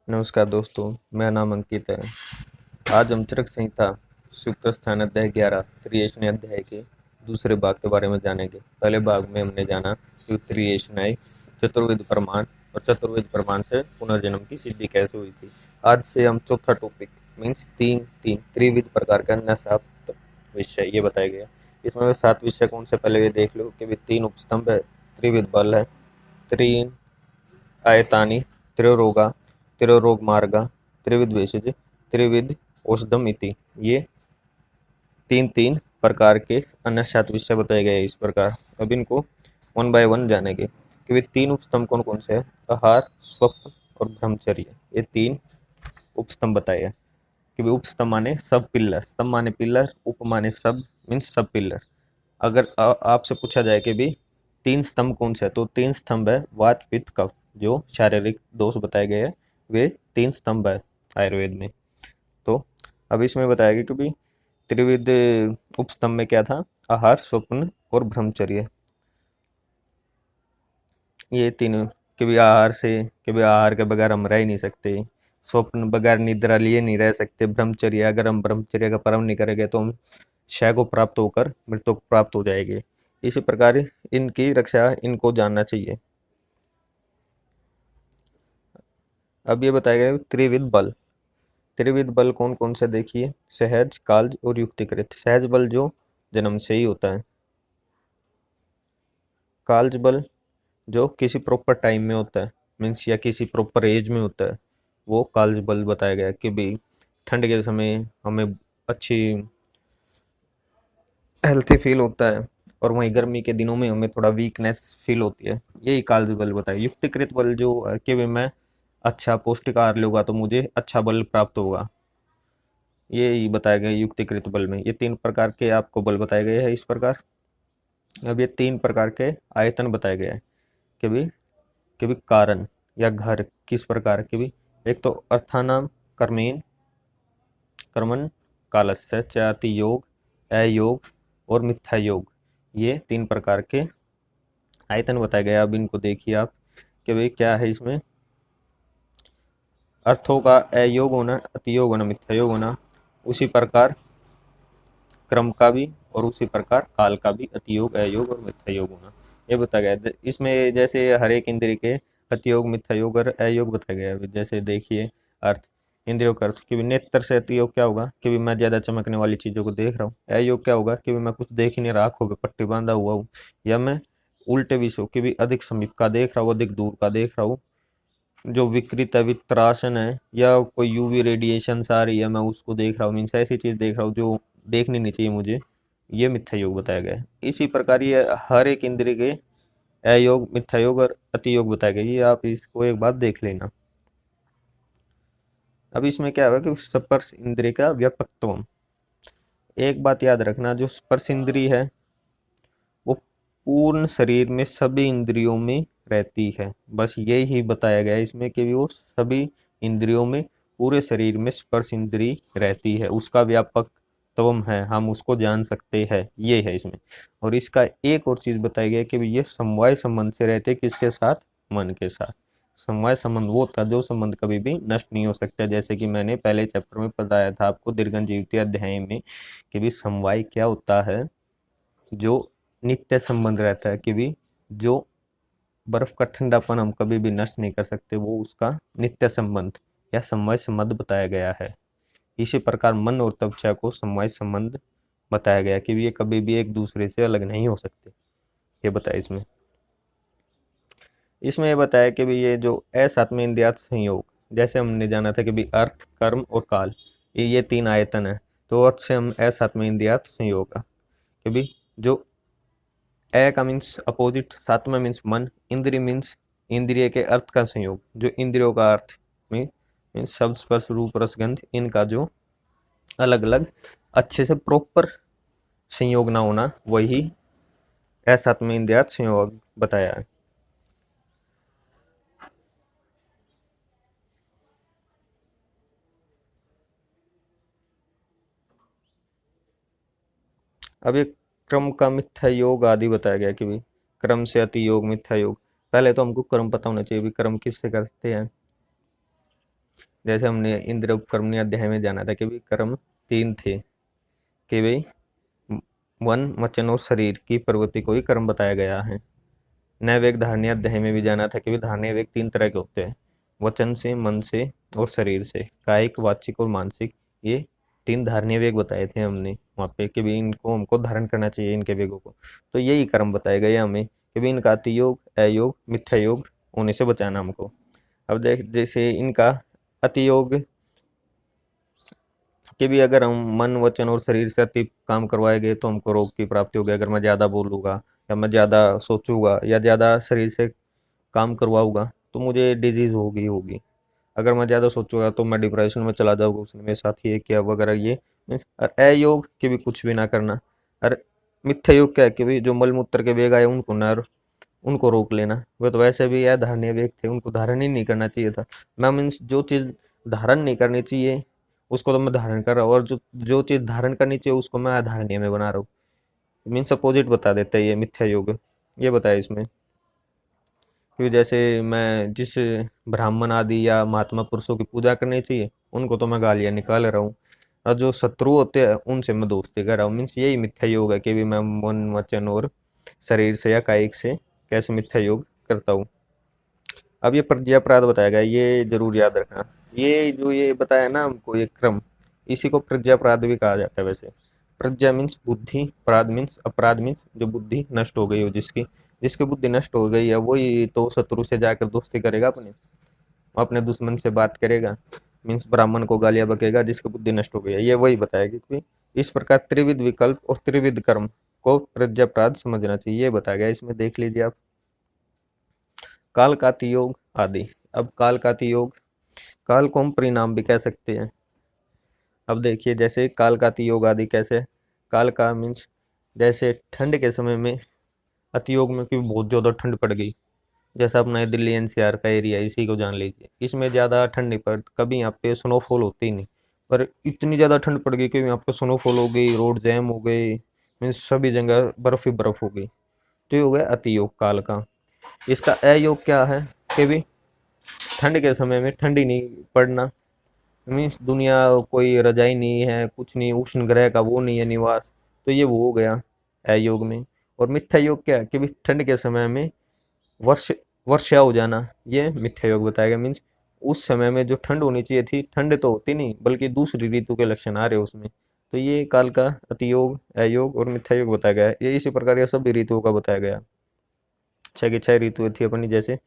नमस्कार दोस्तों, मेरा नाम अंकित है। आज हम चरक संहिता सूत्र स्थान अध्याय 11 त्रिएशनय अध्याय के दूसरे भाग के बारे में जानेंगे। पहले भाग में हमने जाना कि त्रिएशनय चतुर्विध प्रमाण और चतुर्विध प्रमाण से पुनर्जन्म की सिद्धि कैसे हुई थी। आज से हम चौथा टॉपिक मीन्स तीन तीन त्रिविध प्रकार का अन्य सात विषय ये बताया गया। इसमें 7 विषय कौन से पहले ये देख लो कि भी 3 उपस्तंभ है, त्रिविध बल है, त्रीन आयतानी, त्रयोरोगा, त्रयोरोग मार्गा, त्रिविध भेषज, त्रिविध औषधम इति। ये तीन तीन प्रकार के अन्य 7 विषय बताए गए इस प्रकार। अब इनको वन बाय वन जानेंगे कि वे 3 उपस्तंभ कौन कौन से हैं। आहार, स्वप्न और ब्रह्मचर्य, ये 3 उपस्तंभ बताए हैं। कि उपस्तंभ माने सब पिलर, स्तंभ माने पिलर, उप माने सब मीन्स सब पिलर। अगर आपसे पूछा जाए कि भी 3 स्तंभ कौन से है, तो 3 स्तंभ है वात पित्त कफ, जो शारीरिक दोष बताए गए हैं वे 3 स्तंभ है आयुर्वेद में। तो अब इसमें बताया गया कि भी त्रिविध उपस्तंभ में क्या था, आहार, स्वप्न और ब्रह्मचर्य। ये तीनों कि भी आहार से कि भी आहार के बगैर हम रह ही नहीं सकते, स्वप्न बगैर निद्रा लिए नहीं रह सकते, ब्रह्मचर्य अगर हम ब्रह्मचर्य का पालन नहीं करेंगे तो हम क्षय को प्राप्त होकर मृत्यु को प्राप्त हो जाएंगे। इसी प्रकार इनकी रक्षा इनको जानना चाहिए। अब ये बताया गया त्रिविध बल। त्रिविध बल कौन कौन से देखिए, सहज, काल्ज और युक्तिकृत। सहज बल जो जन्म से ही होता है, काल्ज बल जो किसी प्रॉपर टाइम में होता है मीन्स या किसी प्रॉपर एज में होता है, वो काल्ज बल बताया गया कि भाई ठंड के समय हमें अच्छी हेल्थी फील होता है और वहीं गर्मी के दिनों में हमें थोड़ा वीकनेस फील होती है, यही काल्ज बल बताया। युक्तिकृत बल जो कि भाई मैं अच्छा पौष्टिक आहार लूँगा तो मुझे अच्छा बल प्राप्त होगा, ये बताया गया युक्तिकृत बल में। ये 3 प्रकार के आपको बल बताए गए हैं इस प्रकार। अब ये 3 प्रकार के आयतन बताए गए हैं कि भी कारण या घर किस प्रकार के भी। एक तो अर्थानाम कर्मेन कर्मन कालस्य चाति योग, अयोग और मिथ्या योग, ये 3 प्रकार के आयतन बताए गए। अब इनको देखिए आप कि भाई क्या है इसमें। अर्थों का अयोग होना, अतियोग होना, मिथ्या योग होना, उसी प्रकार क्रम का भी और उसी प्रकार काल का भी अतियोग, अयोग और मिथ्या योग होना, ये बताया गया। इसमें जैसे हर एक इंद्रिय के अतियोग, मिथ्या योग और अयोग बताया गया है। जैसे देखिए अर्थ, इंद्रियों का अर्थ कि भी नेत्र से अतियोग क्या होगा कि भी मैं ज्यादा चमकने वाली चीजों को देख रहा हूँ। अयोग क्या होगा कि भी मैं कुछ देख ही नहीं रहा, आंखों पे पट्टी बांधा हुआ हूँ, या मैं उल्टे विषयों की भी अधिक समीप का देख रहा हूँ, अधिक दूर का देख रहा हूँ। जो विकृत वित्रासन है या कोई यूवी रेडिएशन आ रही है मैं उसको देख रहा हूँ, मीन्स ऐसी चीज देख रहा हूँ जो देखनी नहीं चाहिए मुझे, ये मिथ्या योग बताया गया है। इसी प्रकार ये हर एक इंद्रिय के अयोग, मिथ्या योग और अति योग बताया गया, ये आप इसको एक बात देख लेना। अब इसमें क्या है कि स्पर्श इंद्रिय का व्यापकत्व। एक बात याद रखना, जो स्पर्श इंद्रिय है वो पूर्ण शरीर में सभी इंद्रियों में रहती है, बस यही बताया गया है इसमें कि भी वो सभी इंद्रियों में पूरे शरीर में स्पर्श इंद्रिय रहती है, उसका व्यापक तवम है, हम उसको जान सकते हैं, ये है इसमें। और इसका एक और चीज बताई गई कि भी ये समवाय संबंध से रहते, किसके साथ, मन के साथ। समवाय संबंध वो था जो संबंध कभी भी नष्ट नहीं हो सकता, जैसे कि मैंने पहले चैप्टर में बताया था आपको दीर्घन जीवित अध्याय में कि भी समवाय क्या होता है, जो नित्य संबंध रहता है कि भी जो बर्फ का ठंडापन हम कभी भी नष्ट नहीं कर सकते, वो उसका नित्य संबंध या समवाय संबंध बताया गया है। इसी प्रकार मन और त्वचा को समवाय संबंध बताया गया कि ये कभी भी एक दूसरे से अलग नहीं हो सकते, ये बताया इसमें। इसमें ये बताया कि भी ये जो असात्म इंद्रियात संयोग, जैसे हमने जाना था कि भी अर्थ, कर्म और काल, ये 3 आयतन है, तो अर्थ से हम असात्म इंद्रियात संयोग कि भी जो ए का मीन्स अपोजिट, सातवा मीन्स मन, इंद्रिय मीन्स इंद्रिय के अर्थ का संयोग, जो इंद्रियों का अर्थ में मीन्स शब्द, स्पर्श, रूप, रस, गंध, इनका जो अलग अलग अच्छे से प्रॉपर संयोग ना होना, वही असात्म इंद्रियात संयोग बताया है। अब ये क्रम का मिथ्या योग आदि बताया गया कि भी क्रम से अति योग, मिथ्या योग। पहले तो हमको क्रम पता होना चाहिए भी क्रम किससे करते हैं। जैसे हमने इंद्र उपकर्मणी अध्याय में जाना था कि भाई कर्म 3 थे कि भाई वन, वचन और शरीर की प्रवृत्ति को ही कर्म बताया गया है। नैवेग धारणीय अध्याय में भी जाना था कि भाई धारणीय वेग 3 तरह के होते हैं, वचन से, मन से और शरीर से, कायिक, वाचिक और मानसिक। ये 3 धारणीय वेग बताए थे हमने वहाँ पे कि भाई इनको हमको धारण करना चाहिए, इनके वेगों को। तो यही कर्म बताए गए हमें कि भाई इनका अति योग, अयोग, मिथ्या योग होने से बचाना हमको। अब देख, जैसे इनका अति योग कि भी अगर हम मन, वचन और शरीर से अति काम करवाएंगे तो हमको रोग की प्राप्ति होगी। अगर मैं ज़्यादा बोलूँगा या मैं ज़्यादा सोचूंगा या ज़्यादा शरीर से काम करवाऊंगा तो मुझे डिजीज़ होगी। अगर मैं ज़्यादा सोचूंगा तो मैं डिप्रेशन में चला जाऊंगा, उसने मेरे साथ ये किया वगैरह। ये मीन्स अयोग कि भी कुछ भी ना करना। और मिथ्या योग क्या है कि भी जो मलमूत्र के वेग आए उनको ना, उनको रोक लेना। वे तो वैसे भी यह धारणीय वेग थे, उनको धारण ही नहीं करना चाहिए था। मैं मीन्स जो चीज़ धारण नहीं करनी चाहिए उसको तो मैं धारण कर रहा हूँ, और जो जो चीज़ धारण करनी चाहिए उसको मैं अधारणीय में बना रहा हूँ। मीन्स अपोजिट बता देता है ये मिथ्या योग। ये बताया इसमें कि जैसे मैं जिस ब्राह्मण आदि या महात्मा पुरुषों की पूजा करनी चाहिए उनको तो मैं गालियाँ निकाल रहा हूँ, और जो शत्रु होते हैं उनसे मैं दोस्ती कर रहा हूँ। मीन्स यही मिथ्या योग है कि भी मैं मन, वचन और शरीर से या कायिक से कैसे मिथ्या योग करता हूँ। अब ये प्रज्ञापराध बताया गया, ये जरूर याद रखना। ये जो ये बताया ना हमको ये क्रम, इसी को प्रज्ञापराध भी कहा जाता है वैसे। प्रज्ञा मीन्स बुद्धि, अपराध मीन्स अपराध मीन्स जो बुद्धि नष्ट हो गई हो, जिसकी जिसकी बुद्धि नष्ट हो गई है वही तो शत्रु से जाकर दोस्ती करेगा, अपने दुश्मन से बात करेगा। मीन्स ब्राह्मण को गालियां बकेगा जिसकी बुद्धि नष्ट हो गई है। ये वही बताएगी कि इस प्रकार त्रिविध विकल्प और त्रिविध कर्म को प्रज्ञापराध समझना चाहिए, ये बताया गया इसमें। देख लीजिए आप, काल काति योग आदि। अब काल काति योग, काल को हम परिणाम भी कह सकते हैं। अब देखिए जैसे काल काति योग आदि कैसे। काल का मीन्स जैसे ठंड के समय में अति योग में क्योंकि बहुत ज़्यादा ठंड पड़ गई, जैसा अपना ये दिल्ली एनसीआर का एरिया, इसी को जान लीजिए। इसमें ज़्यादा ठंड नहीं पड़ती, कभी यहाँ पे स्नोफॉल होती ही नहीं, पर इतनी ज़्यादा ठंड पड़ गई कि यहाँ पे स्नोफॉल हो गई, रोड जैम हो गई, मीन्स सभी जगह बर्फ ही बर्फ हो गई। तो ये हो गया अति योग काल का। इसका अयोग क्या है कि भी ठंड के समय में ठंड ही नहीं पड़ना। मीन्स दुनिया कोई रजाई नहीं है, कुछ नहीं, उष्ण ग्रह का वो नहीं है निवास, तो ये वो हो गया अयोग में। और मिथ्या योग क्या है कि भी ठंड के समय में वर्ष वर्षा हो जाना, ये मिथ्या योग बताया गया। मीन्स उस समय में जो ठंड होनी चाहिए थी, ठंड तो होती नहीं बल्कि दूसरी ऋतु के लक्षण आ रहे उसमें। तो ये काल का अतियोग, अयोग और मिथ्या योग बताया गया है। ये इसी प्रकार ये सभी ऋतुओं का बताया गया। 6 की 6 ऋतुएं थी अपनी जैसे।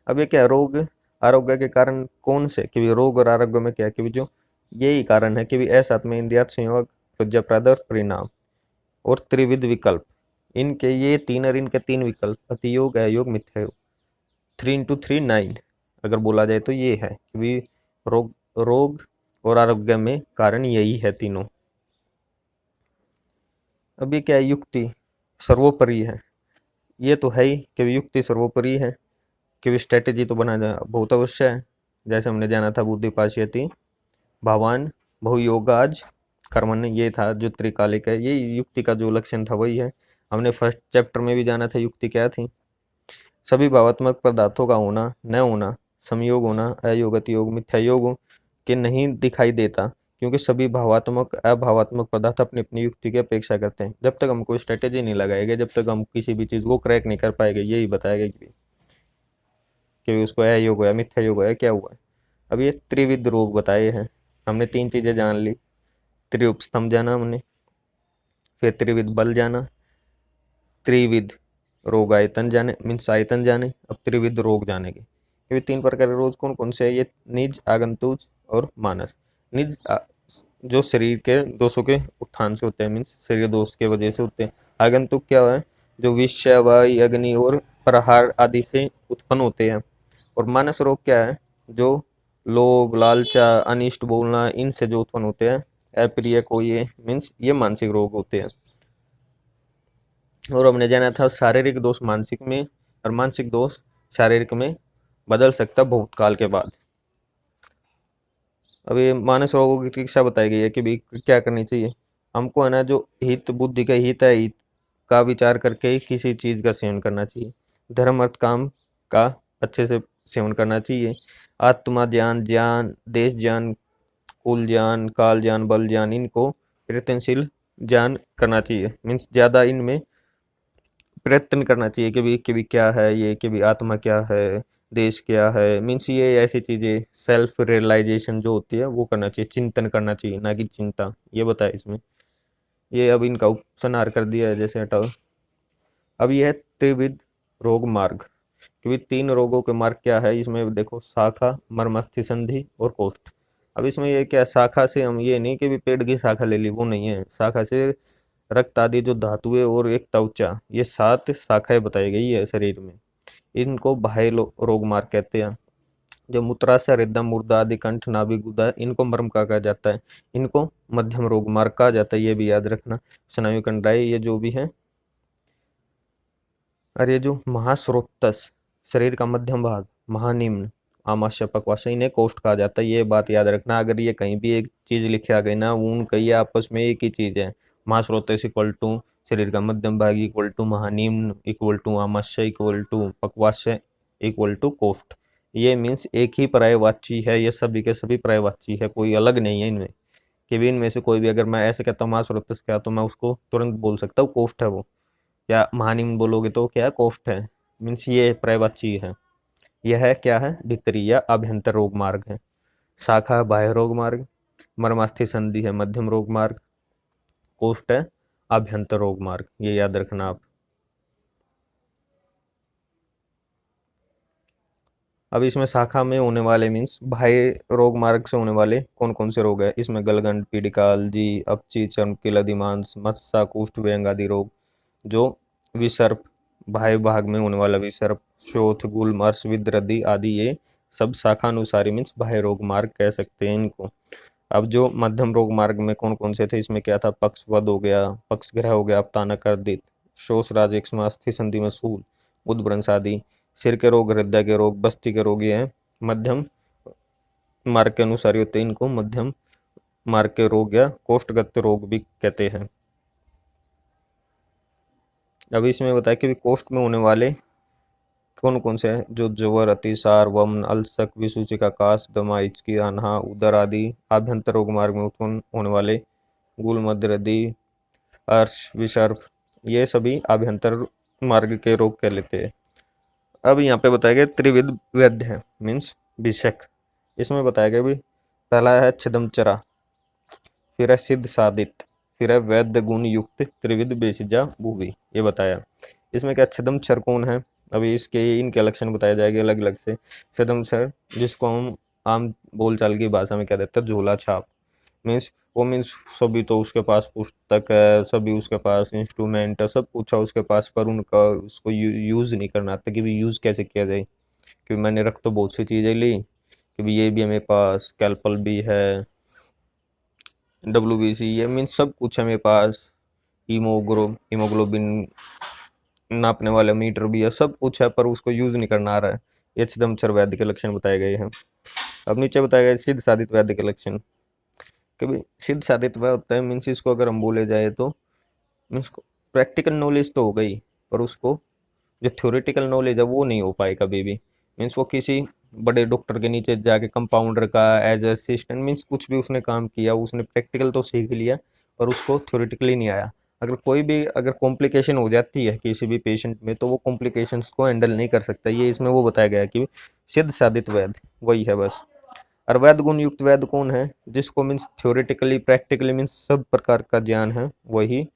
अब ये क्या, रोग आरोग्य के कारण कौन से कि भी रोग और आरोग्य में क्या कि भी जो यही कारण है कि भी असात्म इंद्रियात संयोग, प्रज्ञाप्राद और परिणाम और त्रिविध विकल्प। इनके ये 3 और इनके 3 विकल्प, अतियोग, अयोग, मिथ्या योग। 3 into 3 9 अगर बोला जाए तो ये है कि भी रोग रोग और आरोग्य में कारण यही है तीनों। अब ये क्या है, युक्ति सर्वोपरि है। ये तो है ही कि भी युक्ति सर्वोपरि है, कि भी स्ट्रेटेजी तो बनाना बहुत अवश्य है। जैसे हमने जाना था बुद्धि पाशयति भावान बहुयोगाज कर्मण, ये था जो त्रिकालिक है, ये युक्ति का जो लक्षण था वही है। हमने फर्स्ट चैप्टर में भी जाना था, युक्ति क्या थी, सभी भावात्मक पदार्थों का होना, न होना, संयोग होना, अयोग, अतियोग, मिथ्या योग के नहीं दिखाई देता, क्योंकि सभी भावात्मक अभावात्मक पदार्थ अपनी अपनी युक्ति की अपेक्षा करते हैं। जब तक हम कोई स्ट्रेटेजी नहीं लगाएंगे, जब तक हम किसी भी चीज़ को क्रैक नहीं कर पाएंगे। यही बताएगा कि उसको अयोग हुआ, मिथ्या योग हुआ, क्या हुआ। अब ये त्रिविध रोग बताए हैं हमने। 3 चीज़ें जान ली, त्रिउपस्तंभ जाना हमने, फिर त्रिविध बल जाना, त्रिविध रोग आयतन जाने, मीन्स आयतन जाने, अब त्रिविध रोग जानेंगे। ये 3 प्रकार के रोग कौन कौन से है, ये निज, आगंतुज और मानस। निज जो शरीर के दोषों के उत्थान से होते हैं, मीन्स शरीर दोष के वजह से होते हैं। आगंतुक क्या है, जो विषय, वायु, अग्नि और प्रहार आदि से उत्पन्न होते हैं। और मानस रोग क्या है, जो लोभ, लालचा, अनिष्ट बोलना, इनसे जो उत्पन्न होते हैं, अप्रिय को, ये मीन्स ये मानसिक रोग होते हैं। और हमने जाना था शारीरिक दोष मानसिक में और मानसिक दोष शारीरिक में बदल सकता बहुत काल के बाद। अब ये मानस रोगों की चिकित्सा बताई गई है कि भी क्या करनी चाहिए हमको, है ना, जो हित बुद्धि का हित है, हित का विचार करके ही किसी चीज़ का सेवन करना चाहिए। धर्म अर्थ काम का अच्छे से सेवन करना चाहिए। आत्मा ज्ञान, ज्ञान, देश ज्ञान, कुल ज्ञान, काल ज्ञान, बल ज्ञान, इनको प्रयत्नशील ज्ञान करना चाहिए। मीन्स ज़्यादा इनमें प्रयत्न करना चाहिए कि भी क्या है ये, कि भी आत्मा क्या है, देश क्या है। मीन्स ये ऐसी चीज़ें सेल्फ रियलाइजेशन जो होती है वो करना चाहिए, चिंतन करना चाहिए, ना कि चिंता। ये बताया इसमें। ये अब इनका उपसंहार कर दिया है, जैसे हटाओ। अब ये है त्रिविध रोग मार्ग। कि तीन रोगों के मार्ग क्या है इसमें देखो, शाखा, मर्मस्थि संधि और कोष्ठ। अब इसमें ये क्या, शाखा से हम ये नहीं कि भी पेड़ की शाखा ले ली, वो नहीं है। शाखा से रक्त आदि जो धातुएं और एक त्वचा, ये 7 शाखाएं बताई गई है शरीर में। इनको बाह्य रोग मार्ग कहते हैं। जो मूत्राशय, हृदय, मुर्दा आदि, कंठ, नाभि, गुदा, इनको मर्म कहा जाता है। इनको मध्यम रोग मार्ग कहा जाता है, ये भी याद रखना। स्नायु कंडराई, ये जो भी है। और ये जो महास्रोतस, शरीर का मध्यम भाग, महानिम्न, आमाशय, पक्वाशय, इन्हें कोष्ठ कहा जाता है। ये बात याद रखना। अगर ये कहीं भी एक चीज लिखी आ गई ना, ऊन कही आपस में एक ही चीज है। महास्रोतस इक्वल टू शरीर का मध्यम भाग, इक्वल टू महानिम्न, इक्वल टू आमाशय, इक्वल टू पक्वाशय, इक्वल टू कोष्ठ। ये मीन्स एक ही पर्यायवाची है, ये सभी के सभी पर्यायवाची है, कोई अलग नहीं है इनमें। कि भी इनमें से कोई भी, अगर मैं ऐसे कहता हूँ महास्रोतस क्या, तो मैं उसको तुरंत बोल सकता हूँ कोष्ठ है वो। या महानिम्न बोलोगे तो क्या है, कोष्ठ है। मीन्स ये पर्यायवाची है। यह है क्या है, भित्तरी या अभ्यंतर रोग मार्ग है। शाखा बाह्य रोग मार्ग, मर्मास्थि संधि है मध्यम रोग मार्ग, कोष्ठ है अभ्यंतर रोग मार्ग। ये याद रखना आप। अब इसमें शाखा में होने वाले मीन्स बाह्य रोग मार्ग से होने वाले कौन कौन से रोग है इसमें, गलगंड, पीड़िका, अलजी, अपची, चर्मकील, अधिमांस, मत्सा, कुष्ठ, व्यंग आदि रोग। जो विसर्प, बाह्य भाग में होने वाला विसर्प, शोथ, गुल्म, अर्श, विद्रदि आदि, ये सब शाखानुसारी मीन्स बाह्य रोग मार्ग कह सकते हैं इनको। अब जो मध्यम रोग मार्ग में कौन कौन से थे, इसमें क्या था, पक्षवद हो गया, पक्षग्रह हो गया, अपतानक, अर्दित, शोषराज, एक्स्मा, अस्थि संधि में सूल, उद्भ्रंश आदि। सिर के रोग, हृदय के रोग, बस्ती के रोग, ये हैं मध्यम मार्ग के अनुसार होते हैं। इनको मध्यम मार्ग के रोग या कोष्ठगत रोग भी कहते हैं। अभी इसमें बताया कि कोष्ठ में होने वाले कौन कौन से हैं, जो ज्वर, अतिसार, वमन, अल्सक, विसूचिका, काश, दमा, हिचकी, अनहा, उदर आदि। आभ्यंतर रोग मार्ग में उत्पन्न होने वाले गुल, मध्यरदि, अर्श, विसर्प, ये सभी आभ्यंतर मार्ग के रोग कह लेते हैं। अब यहाँ पे बताया गया त्रिविध वैद्य है मीन्स भिषक। इसमें बताया गया भी, पहला है छिदमचरा, फिर है सिद्ध साधित, फिर है वैद्य गुण युक्त त्रिविध बेसिजा भूवि। ये बताया। इसमें क्या छिदमचर कौन है, अभी इसके इनके लक्षण बताए जाएंगे अलग अलग से। छिदमचर, जिसको हम आम बोलचाल की भाषा में क्या देते हैं, झोला छाप। मीन्स वो मीन्स सभी तो उसके पास पुस्तक है, सभी उसके पास इंस्ट्रूमेंट है, सब कुछ है उसके पास, पर उनका उसको यूज़ नहीं करना आता कि भी यूज़ कैसे किया जाए। कि मैंने रख तो बहुत सी चीज़ें ली, कि भी ये भी हमें पास, स्कैल्पल भी है, WBC, ये मीन्स सब कुछ है मेरे पास, हीमोग्लोबिन नापने वाला मीटर भी है, सब कुछ है, पर उसको यूज़ नहीं करना आ रहा है। ये छिदमचर वैद्य के लक्षण बताए गए हैं। अब नीचे बताया गया सिद्ध साधित वैद्य के लक्षण। कभी सिद्ध साधित वह होता है मीन्स, इसको अगर हम बोले जाए तो मीन्स प्रैक्टिकल नॉलेज तो हो गई, पर उसको जो थ्योरेटिकल नॉलेज है वो नहीं हो पाए कभी भी। मीन्स वो किसी बड़े डॉक्टर के नीचे जाके कंपाउंडर का एज असिस्टेंट मीन्स कुछ भी उसने काम किया, उसने प्रैक्टिकल तो सीख लिया, पर उसको थ्योरेटिकली नहीं आया। अगर कोई भी अगर कॉम्प्लिकेशन हो जाती है किसी भी पेशेंट में, तो वो कॉम्प्लिकेशंस को हैंडल नहीं कर सकता। ये इसमें वो बताया गया कि सिद्ध साधित वैद्य वही है बस। और वैद्य गुण युक्त वैद्य कौन है, जिसको मीन्स थ्योरेटिकली प्रैक्टिकली मीन्स सब प्रकार का ज्ञान है, वही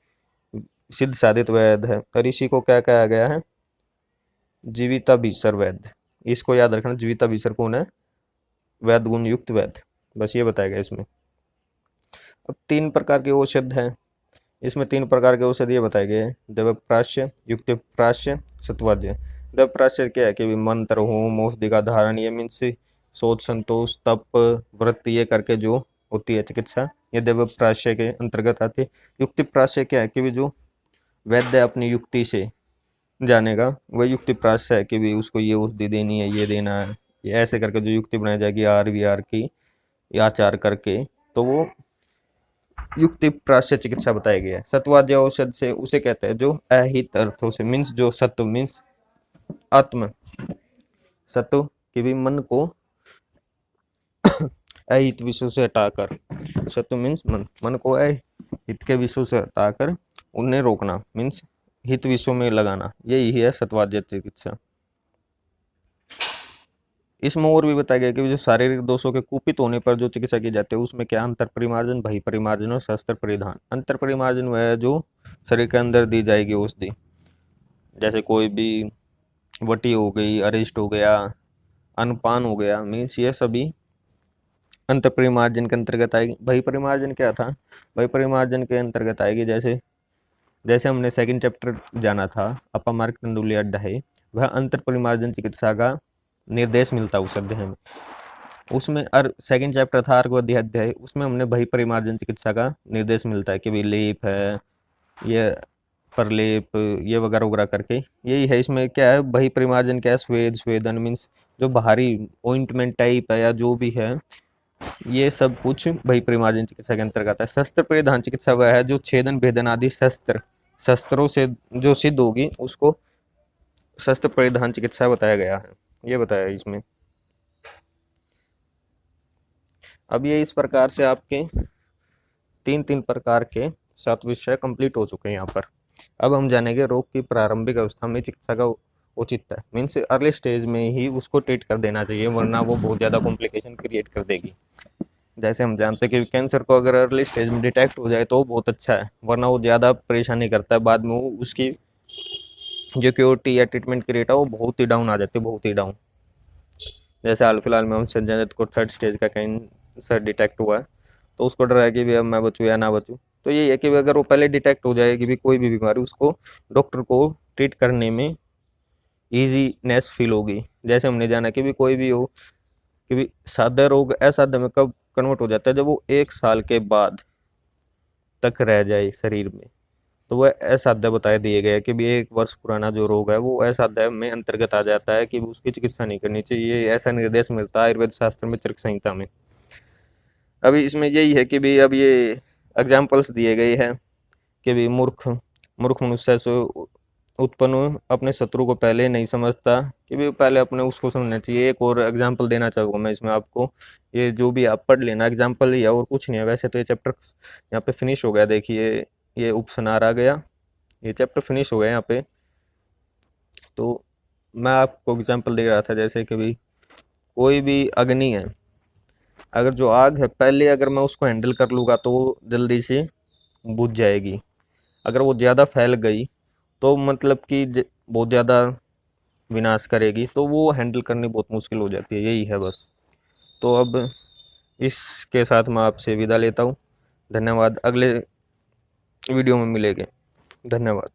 सिद्ध साधित वैद्य है। और इसी को क्या कहा गया है, जीविता भीसर वैद्य। इसको याद रखना, जीविता भीसर कौन है, वैद्य गुण युक्त वैद्य। बस ये बताया गया इसमें। अब 3 प्रकार के औषध हैं इसमें, 3 प्रकार के औषध ये बताए गए, देवप्राश्य, युक्तप्राश्य, सत्वाद्य। देवप्राश्य क्या है कि मंत्र, होम, औषधि का धारण, ये मीन्स शोध, संतोष, तप, व्रत, ये करके जो होती है चिकित्सा, ये देवप्राश्य के अंतर्गत आती है। युक्तिप्राश्य क्या है कि जो वैद्य अपनी युक्ति से जानेगा, वह युक्तिप्राश्य है कि भी उसको ये औषधि देनी है, ये देना है, ये ऐसे करके जो युक्ति बनाई जाएगी RVR की आचार करके, तो वो युक्ति प्राश्य चिकित्सा बताई गई है। सत्वाद्य औषध से उसे कहते हैं जो अहित अर्थों से मीन्स जो सत्व मीन्स आत्म, सत्व कि भी मन को अहित विषयों से हटाकर, शत्रु मीन्स मन को अहित के विषयों से हटाकर उन्हें रोकना मीन्स हित विषयों में लगाना, यही है सत्वाद्य चिकित्सा। इसमें और भी बताया गया कि जो शारीरिक दोषों के कुपित होने पर जो चिकित्सा की जाती है उसमें क्या अंतर परिमार्जन, बहि परिमार्जन और शस्त्र परिधान। अंतर परिमार्जन वह है जो शरीर के अंदर दी जाएगी औषधि, जैसे कोई भी वटी हो गई, अरिष्ट हो गया, अनपान हो गया, मीन्स ये सभी अंतर परिमार्जन के अंतर्गत आएगी। बहि परिमार्जन क्या था? बहि परिमार्जन के अंतर्गत आएगी जैसे जैसे हमने सेकंड चैप्टर जाना था अपमार्ग तंडुली अध्याय, वह अंतर परिमार्जन चिकित्सा का निर्देश मिलता उस अध्याय में। उसमें सेकंड चैप्टर था अर्घवदी अध्याय, उसमें हमने बहि परिमार्जन चिकित्सा का निर्देश मिलता है कि भाई लेप है, ये परलेप, ये वगैरह वगैरह करके यही है। इसमें क्या है बहि परिमार्जन क्या है? स्वेदन मीन्स जो बाहरी ऑइंटमेंट टाइप है या जो भी है, ये सब कुछ बहि परिमार्जन चिकित्सा के अंतर्गत है। शस्त्र परिधान चिकित्सा वह है जो छेदन भेदन आदि शस्त्रों से जो सिद्ध होगी उसको शस्त्र परिधान चिकित्सा बताया गया है, ये बताया इसमें। अब ये इस प्रकार से आपके तीन प्रकार के 7 विषय कंप्लीट हो चुके हैं यहाँ पर। अब हम जानेंगे रोग की प्रारंभिक अवस्था में चिकित्सा का उचित है, मीन्स अर्ली स्टेज में ही उसको ट्रीट कर देना चाहिए, वरना वो बहुत ज़्यादा कॉम्प्लिकेशन क्रिएट कर देगी। जैसे हम जानते हैं कि कैंसर को अगर अर्ली स्टेज में डिटेक्ट हो जाए तो बहुत अच्छा है, वरना वो ज़्यादा परेशानी करता है, बाद में वो उसकी जो क्योरिटी या ट्रीटमेंट की रेट है वो बहुत ही डाउन आ जाती है, बहुत ही डाउन। जैसे हाल फिलहाल में हम संजय दत्त को 3rd स्टेज का कैंसर डिटेक्ट हुआ है, तो उसको डर है कि भाई अब मैं बचूँ या ना बचूँ। तो ये है कि अगर वो पहले डिटेक्ट हो जाए कि भी कोई भी बीमारी, उसको डॉक्टर को ट्रीट करने में ईजीनेस फील होगी। जैसे हमने जाना कि भी कोई भी हो कि भी सादा रोग असाध्य में कब कन्वर्ट हो जाता है? जब वो 1 साल के बाद तक रह जाए शरीर में, तो वह असाध्य बताए दिए गए कि भी 1 वर्ष पुराना जो रोग है वो असाध्य में अंतर्गत आ जाता है कि उसकी चिकित्सा नहीं करनी चाहिए, ऐसा निर्देश मिलता है आयुर्वेद शास्त्र में चरक संहिता में। अभी इसमें यही है कि भी अब ये एग्जाम्पल्स दिए गए हैं कि भी मूर्ख मनुष्य से उत्पन्न अपने शत्रु को पहले नहीं समझता, कि भी पहले अपने उसको समझना चाहिए। एक और एग्जाम्पल देना चाहूँगा मैं इसमें आपको, ये जो भी आप पढ़ लेना एग्जाम्पल ही है और कुछ नहीं है। वैसे तो ये चैप्टर यहाँ पे फिनिश हो गया, देखिए ये उपसनार आ गया, ये चैप्टर फिनिश हो गया यहाँ पे। तो मैं आपको एग्जाम्पल दे रहा था जैसे कि भी कोई भी अग्नि है, अगर जो आग है पहले अगर मैं उसको हैंडल कर लूँगा तो वो जल्दी से बुझ जाएगी। अगर वो ज़्यादा फैल गई तो मतलब कि बहुत ज़्यादा विनाश करेगी, तो वो हैंडल करनी बहुत मुश्किल हो जाती है, यही है बस। तो अब इसके साथ मैं आपसे विदा लेता हूँ। धन्यवाद, अगले वीडियो में मिलेंगे। धन्यवाद।